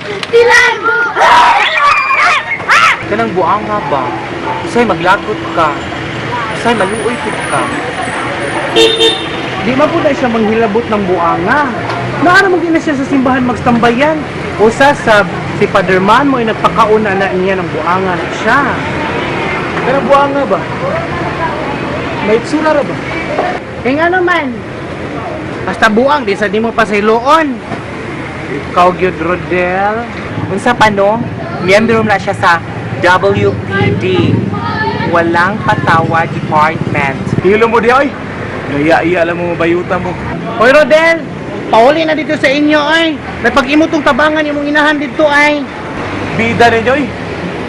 Tilan! Kanang buang nga ba? Usay maglagot ka. Usay maluoy pud ka. Di man po na siya manghilabot ng buanga. Naara mo gina siya sa simbahan magstambayan. Usa sa si Father Man mo ay nagpakauna na niya ng buanga na siya. Pero buanga ba? May itsura ra ba? Kaya nga naman, Basta buang, di sa di mo pa sa iloon. Ikaw, Gyud Rodel. Unsa pa no? Miyembro na siya sa WPD. Walang Patawa Department. Hilo mo di, oy. Gaya-iya alam mo bayuta mo. Hoy, Rodel! Pauli na dito sa inyo, ay. Napag-imo tong tabangan yung inahan dito, ay. Bida ninyo, oy.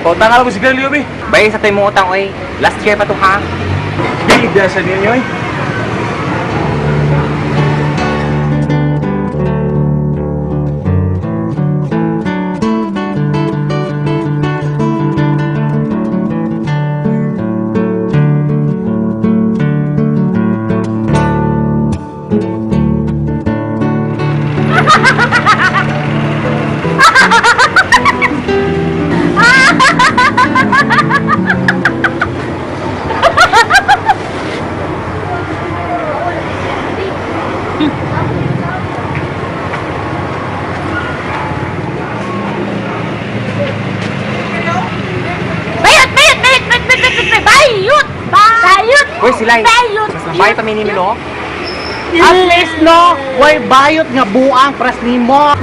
Pautang mo si Galileo, bi. Bayan sa tayo mo utang, oy. Last year pa to ha? Bida sa ninyo, oy. bayot! Bayot! Uy, sila. Bayot! Mas mabay pa minimilo. At least, no, way bayot nga buang pras nimo.